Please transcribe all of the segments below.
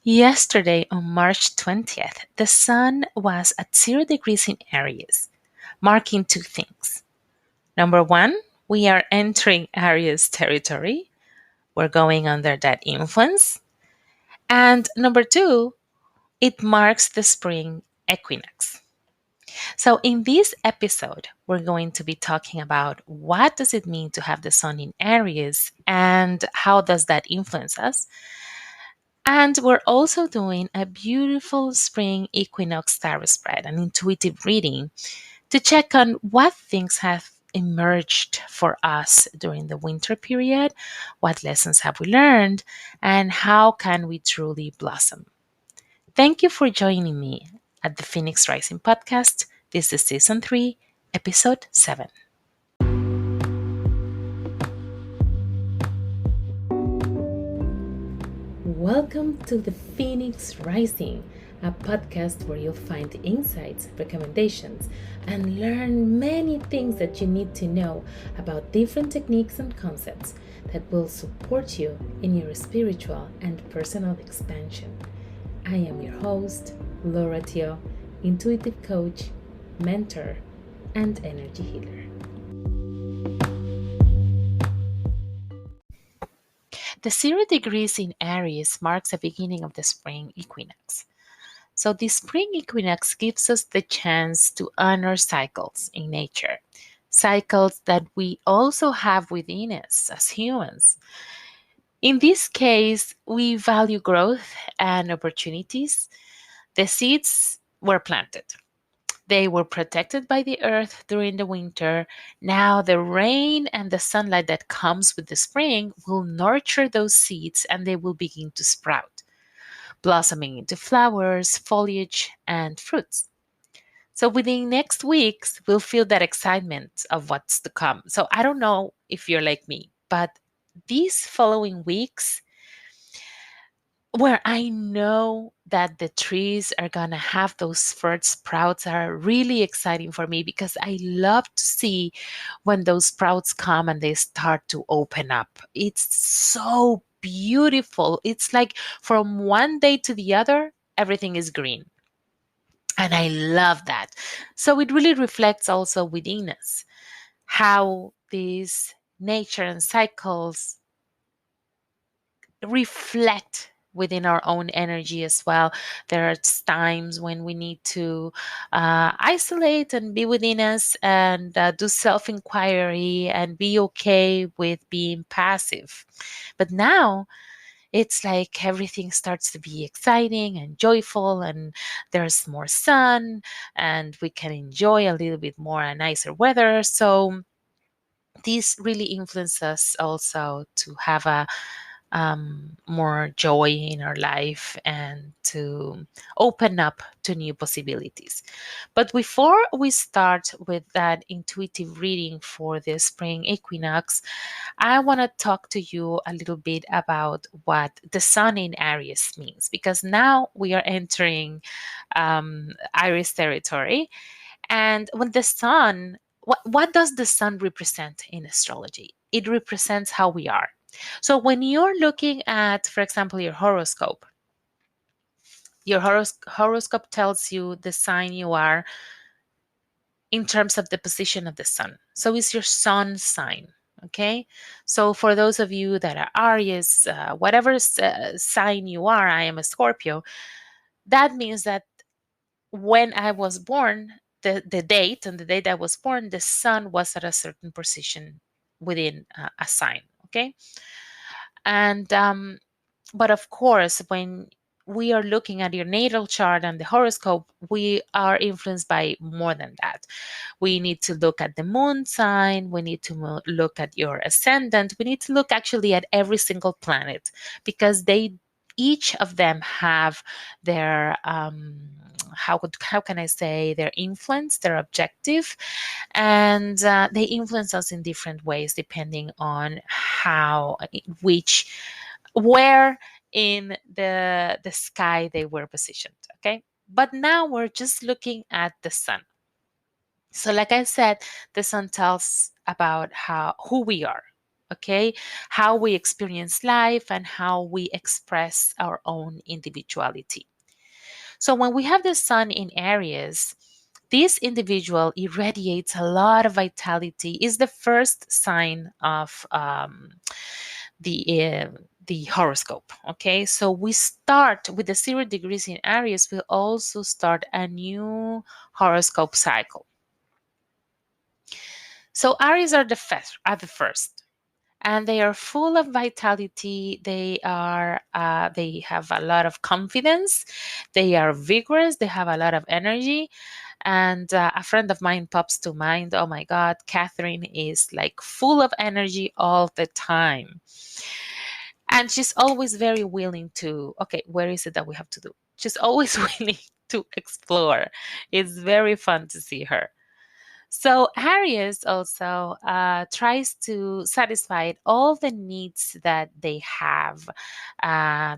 Yesterday, on March 20th, the sun was at 0 degrees in Aries, marking two things. Number one, we are entering Aries territory. We're going under that influence. And number two, it marks the spring equinox. So in this episode, we're going to be talking about what does it mean to have the sun in Aries and how does that influence us? And we're also doing a beautiful spring equinox tarot spread, an intuitive reading to check on what things have emerged for us during the winter period, what lessons have we learned, and how can we truly blossom. Thank you for joining me at the Phoenix Rising podcast. This is season 3, episode 7. Welcome to the Phoenix Rising, a podcast where you'll find insights, recommendations, and learn many things that you need to know about different techniques and concepts that will support you in your spiritual and personal expansion. I am your host, Laura Teo, intuitive coach, mentor, and energy healer. The 0 degrees in Aries marks the beginning of the spring equinox. So the spring equinox gives us the chance to honor cycles in nature, cycles that we also have within us as humans. In this case, we value growth and opportunities. The seeds were planted. They were protected by the earth during the winter. Now, the rain and the sunlight that comes with the spring will nurture those seeds and they will begin to sprout, blossoming into flowers, foliage, and fruits. So, within next weeks, we'll feel that excitement of what's to come. So, I don't know if you're like me, but these following weeks, where I know that the trees are going to have those first sprouts are really exciting for me because I love to see when those sprouts come and they start to open up. It's so beautiful. It's like from one day to the other, everything is green. And I love that. So it really reflects also within us how these nature and cycles reflect within our own energy as well. There are times when we need to isolate and be within us and do self inquiry and be okay with being passive. But now it's like everything starts to be exciting and joyful, and there's more sun, and we can enjoy a little bit more and nicer weather. So, this really influences us also to have a more joy in our life and to open up to new possibilities. But before we start with that intuitive reading for the spring equinox, I want to talk to you a little bit about what the sun in Aries means, because now we are entering Aries territory. And when the sun, what does the sun represent in astrology? It represents how we are. So when you're looking at, for example, your horoscope tells you the sign you are in terms of the position of the sun. So it's your sun sign. Okay. So for those of you that are Aries, whatever sign you are, I am a Scorpio. That means that when I was born, the date and the date I was born, the sun was at a certain position within a sign. Okay. And but of course, when we are looking at your natal chart and the horoscope, we are influenced by more than that. We need to look at the moon sign. We need to look at your ascendant. We need to look actually at every single planet because they each of them have their how can I say their influence, their objective, and they influence us in different ways depending on how which where in the sky they were positioned. Okay, but now we're just looking at the sun. So like I said, the sun tells about how who we are. okay? How we experience life and how we express our own individuality. So when we have the sun in Aries, this individual irradiates a lot of vitality, is the first sign of the horoscope. Okay, so we start with the 0 degrees in Aries. We also start a new horoscope cycle. So Aries are the first, and they are full of vitality. They have a lot of confidence. They are vigorous. They have a lot of energy. And a friend of mine pops to mind. Oh my God, Catherine is like full of energy all the time. And she's always very willing to, okay, where is it that we have to do? She's always willing to explore. It's very fun to see her. So Aries also tries to satisfy all the needs that they have.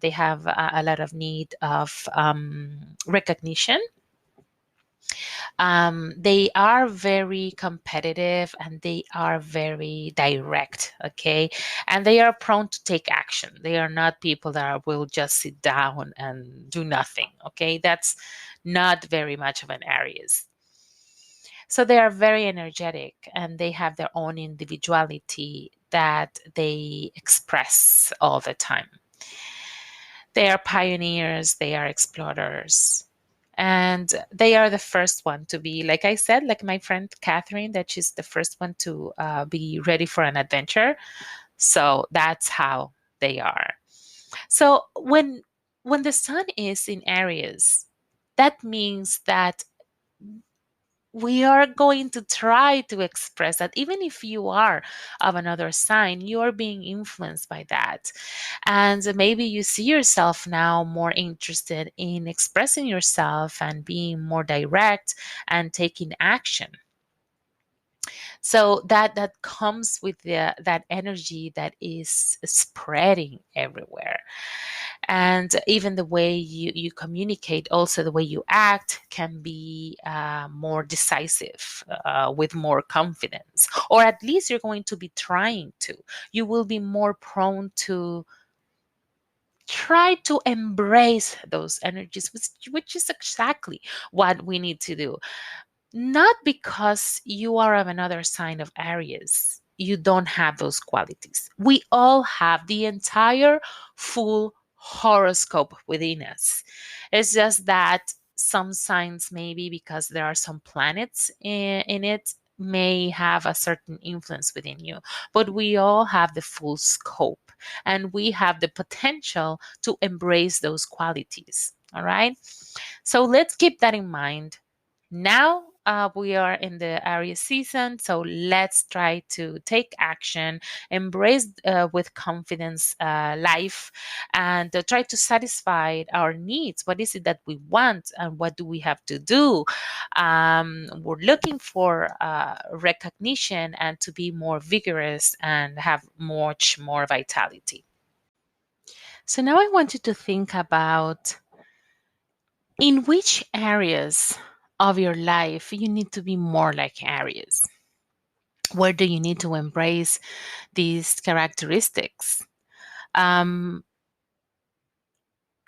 They have a lot of need of recognition. They are very competitive and they are very direct, okay? And they are prone to take action. They are not people will just sit down and do nothing, okay? That's not very much of an Aries. So they are very energetic and they have their own individuality that they express all the time. They are pioneers, they are explorers. And they are the first one to be, like I said, like my friend Catherine, that she's the first one to be ready for an adventure. So that's how they are. So when the sun is in Aries, that means that we are going to try to express that. Even if you are of another sign, you are being influenced by that, and maybe you see yourself now more interested in expressing yourself and being more direct and taking action. So that comes with that energy that is spreading everywhere. And even the way you communicate, also the way you act, can be more decisive, with more confidence, or at least you're going to be trying to. You will be more prone to try to embrace those energies, which is exactly what we need to do. Not because you are of another sign of Aries, you don't have those qualities. We all have the entire full horoscope within us. It's just that some signs, maybe because there are some planets in it, may have a certain influence within you. But we all have the full scope and we have the potential to embrace those qualities. All right. So let's keep that in mind. Now we are in the Aries season, so let's try to take action, embrace with confidence life, and try to satisfy our needs. What is it that we want, and what do we have to do? We're looking for recognition and to be more vigorous and have much more vitality. So now I want you to think about in which areas of your life you need to be more like Aries. Where do you need to embrace these characteristics? Um,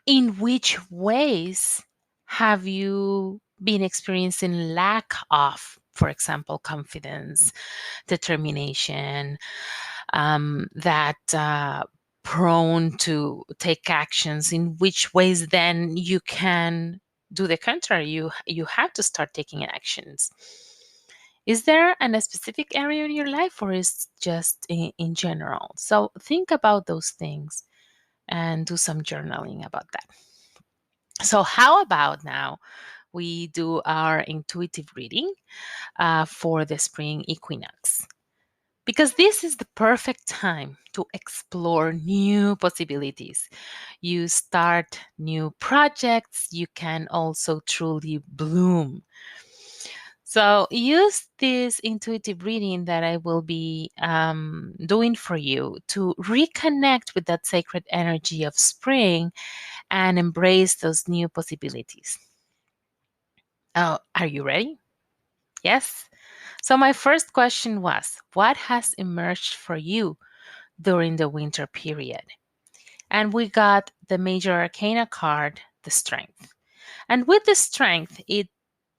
in which ways have you been experiencing lack of, for example, confidence, determination, that prone to take actions? In which ways then you can do the contrary? You have to start taking actions. Is there a specific area in your life, or is just in general? So think about those things and do some journaling about that. So how about now we do our intuitive reading for the spring equinox? Because this is the perfect time to explore new possibilities. You start new projects, you can also truly bloom. So use this intuitive reading that I will be doing for you to reconnect with that sacred energy of spring and embrace those new possibilities. Oh, are you ready? Yes. So my first question was, what has emerged for you during the winter period. And we got the major arcana card, the strength. And with the strength, it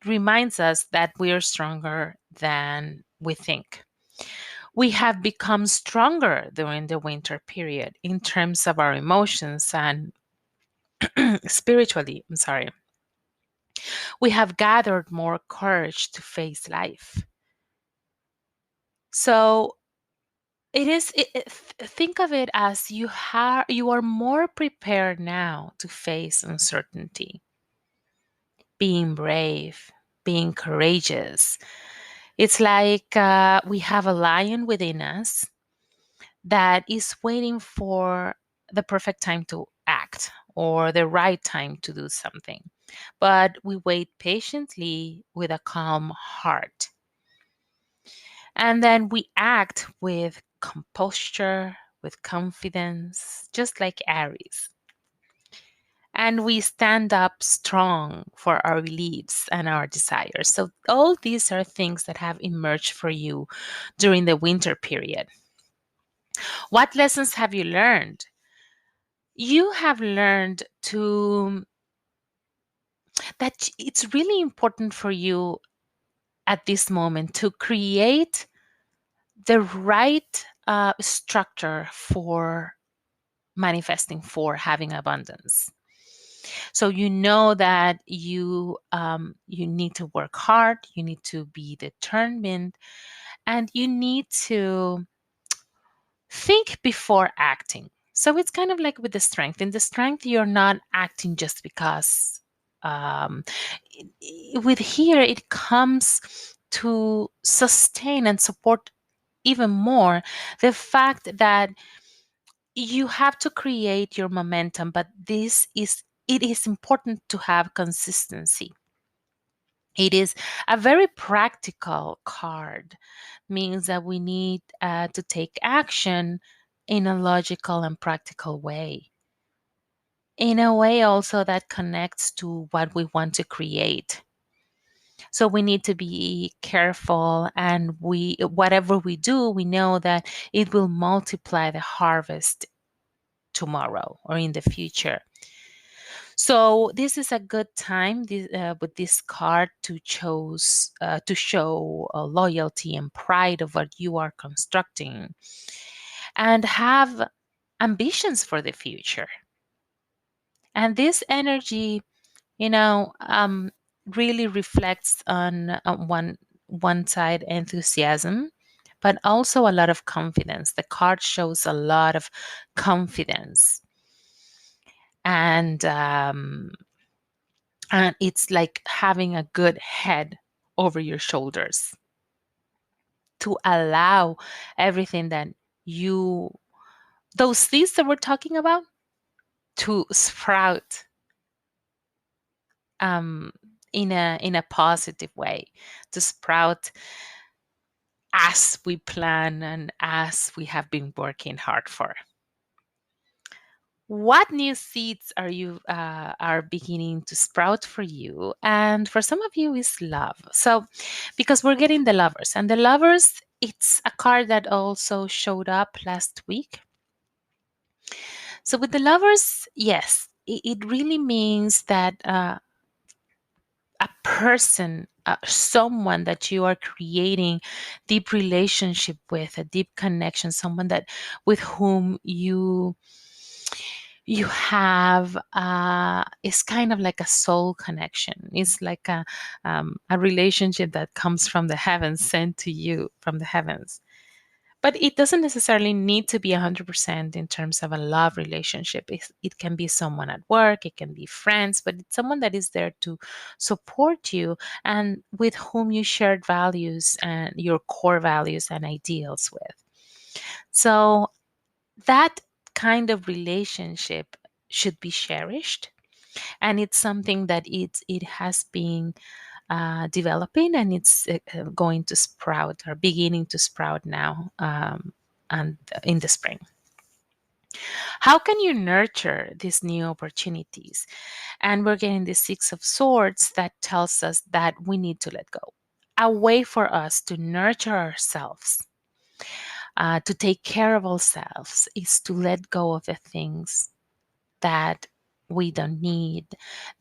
reminds us that we are stronger than we think. We have become stronger during the winter period in terms of our emotions and spiritually. I'm sorry. We have gathered more courage to face life. So think of it as you are more prepared now to face uncertainty, being brave, being courageous. It's like we have a lion within us that is waiting for the perfect time to act or the right time to do something. But we wait patiently with a calm heart. And then we act with composure, with confidence, just like Aries. And we stand up strong for our beliefs and our desires. So, all these are things that have emerged for you during the winter period. What lessons have you learned? You have learned to that it's really important for you at this moment to create the right structure for manifesting, for having abundance. So you know that you need to work hard, you need to be determined, and you need to think before acting. So it's kind of like with the strength. In the strength, you're not acting just because. Um, with here, it comes to sustain and support even more the fact that you have to create your momentum, but it is important to have consistency. It is a very practical card, means that we need to take action in a logical and practical way. In a way also that connects to what we want to create. So we need to be careful, and we whatever we do, we know that it will multiply the harvest tomorrow or in the future. So this is a good time with this card to show loyalty and pride of what you are constructing, and have ambitions for the future. And this energy, you know, really reflects on one side enthusiasm, but also a lot of confidence. The card shows a lot of confidence, and it's like having a good head over your shoulders to allow everything that you those seeds that we're talking about to sprout um, in a positive way, to sprout as we plan and as we have been working hard for. What new seeds are beginning to sprout for you? And for some of you is love. So because we're getting the lovers, and the lovers, it's a card that also showed up last week. So with the lovers, yes, it really means that a person, someone that you are creating deep relationship with, a deep connection, someone that with whom you have it's kind of like a soul connection. It's like a relationship that comes from the heavens, sent to you from the heavens. But it doesn't necessarily need to be 100% in terms of a love relationship. It can be someone at work, it can be friends, but it's someone that is there to support you and with whom you shared values and your core values and ideals with. So that kind of relationship should be cherished, and it's something that it has been developing, and it's going to sprout or beginning to sprout now, and in the spring. How can you nurture these new opportunities? And we're getting the Six of Swords that tells us that we need to let go, a way for us to nurture ourselves, to take care of ourselves is to let go of the things that we don't need,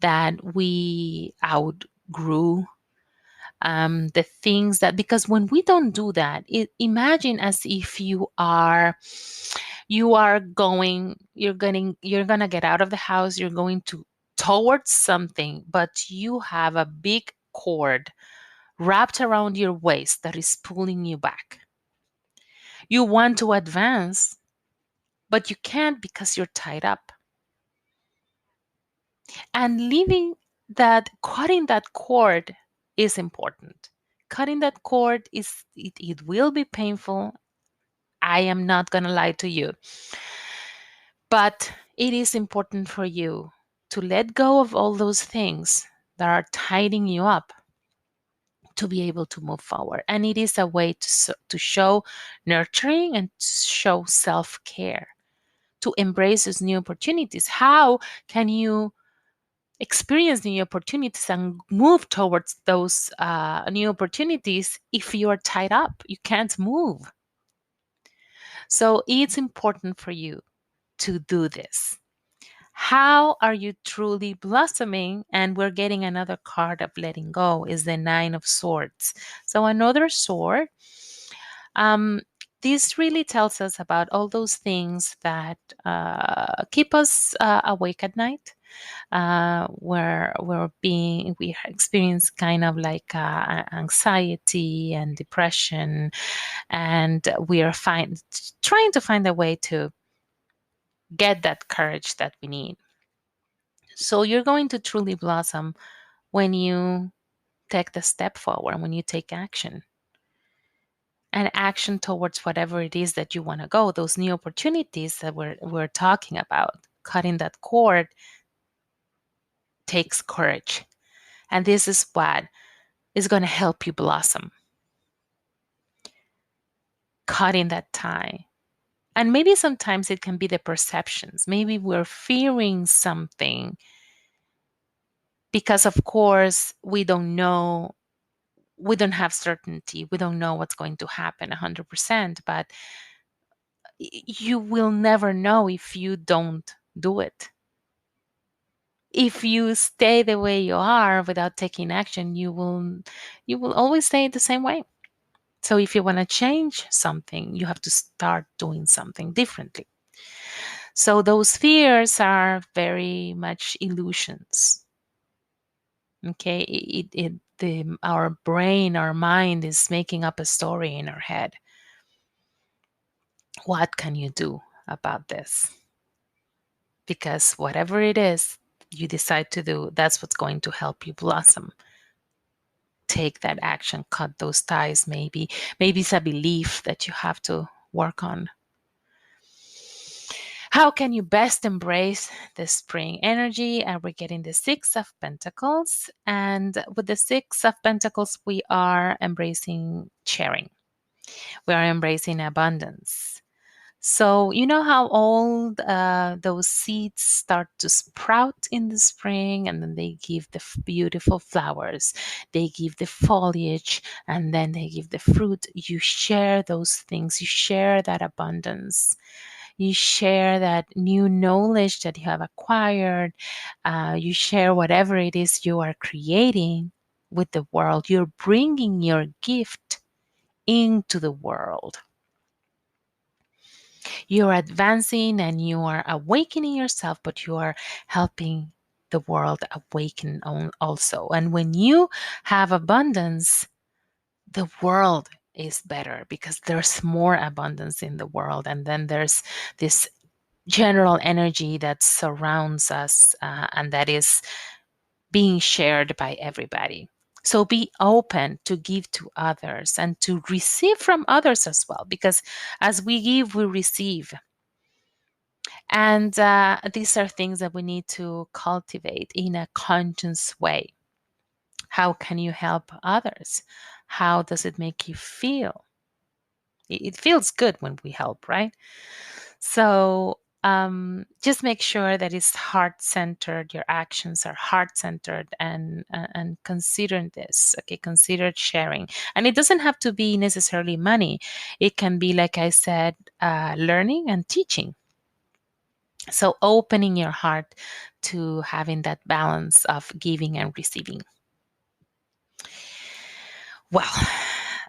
that we outgrew, the things that, because when we don't do that, imagine as if you're gonna get out of the house, you're going to towards something, but you have a big cord wrapped around your waist that is pulling you back. You want to advance, but you can't because you're tied up. And cutting that cord is important. Cutting that cord it will be painful. I am not going to lie to you. But it is important for you to let go of all those things that are tying you up to be able to move forward. And it is a way to show nurturing and to show self-care, to embrace those new opportunities. How can you experience new opportunities and move towards those new opportunities if you are tied up? You can't move. So it's important for you to do this. How are you truly blossoming? And we're getting another card of letting go is the Nine of Swords. So another sword. Um, this really tells us about all those things that keep us awake at night, where we experience kind of like anxiety and depression, and we are trying to find a way to get that courage that we need. So you're going to truly blossom when you take the step forward, when you take action. And action towards whatever it is that you want to go, those new opportunities that we're talking about. Cutting that cord takes courage. And this is what is going to help you blossom. Cutting that tie. And maybe sometimes it can be the perceptions. Maybe we're fearing something because, of course, we don't know. We don't have certainty. We don't know what's going to happen 100%, but you will never know if you don't do it. If you stay the way you are without taking action, you will always stay the same way. So if you want to change something, you have to start doing something differently. So those fears are very much illusions. Okay, our brain, our mind is making up a story in our head. What can you do about this? Because whatever it is you decide to do, that's what's going to help you blossom. Take that action, cut those ties. Maybe it's a belief that you have to work on. How can you best embrace the spring energy? And we're getting the Six of Pentacles. And with the Six of Pentacles, we are embracing sharing. We are embracing abundance. So you know how all those seeds start to sprout in the spring, and then they give the beautiful flowers, they give the foliage, and then they give the fruit. You share those things, you share that abundance, you share that new knowledge that you have acquired, you share whatever it is you are creating with the world. You're bringing your gift into the world. You're advancing and you are awakening yourself, but you are helping the world awaken also. And when you have abundance, the world is better because there's more abundance in the world. And then there's this general energy that surrounds us, and that is being shared by everybody. So be open to give to others and to receive from others as well, because as we give, we receive. And these are things that we need to cultivate in a conscious way. How can you help others? How does it make you feel? It feels good when we help, right? So just make sure that it's heart-centered. Your actions are heart-centered, and consider this. Okay, consider sharing, and it doesn't have to be necessarily money. It can be, like I said, learning and teaching. So opening your heart to having that balance of giving and receiving. Well,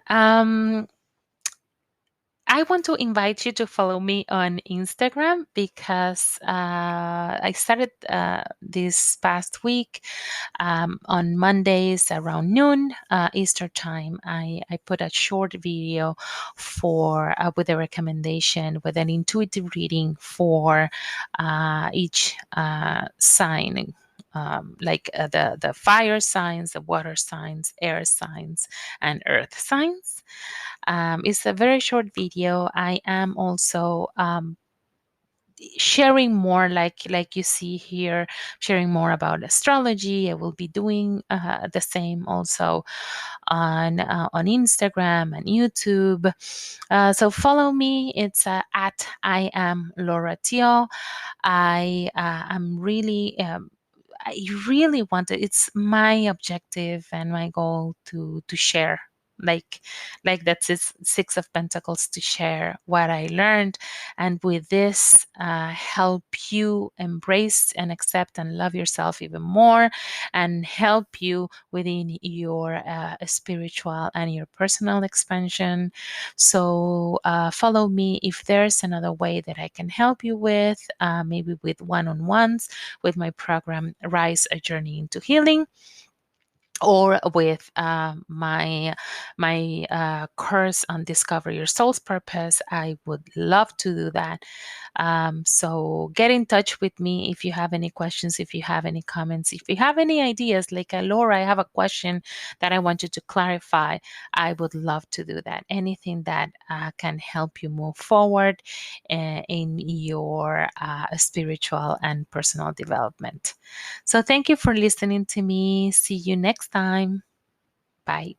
um, I want to invite you to follow me on Instagram because I started this past week on Mondays around noon Eastern time. I put a short video for with a recommendation with an intuitive reading for each sign. The fire signs, the water signs, air signs, and earth signs. It's a very short video. I am also sharing more, like you see here, sharing more about astrology. I will be doing the same also on Instagram and YouTube. So follow me. It's at I am Laura Tio. I'm really I really want it. It's my objective and my goal to share, like that's six of pentacles, to share what I learned, and with this help you embrace and accept and love yourself even more, and help you within your spiritual and your personal expansion. So follow me if there's another way that I can help you with, maybe with one-on-ones with my program Rise, a Journey into Healing, or with my course on Discover Your Soul's Purpose. I would love to do that. So get in touch with me if you have any questions, if you have any comments, if you have any ideas, like Laura, I have a question that I want you to clarify. I would love to do that. Anything that can help you move forward in your spiritual and personal development. So thank you for listening to me. See you next time. Bye.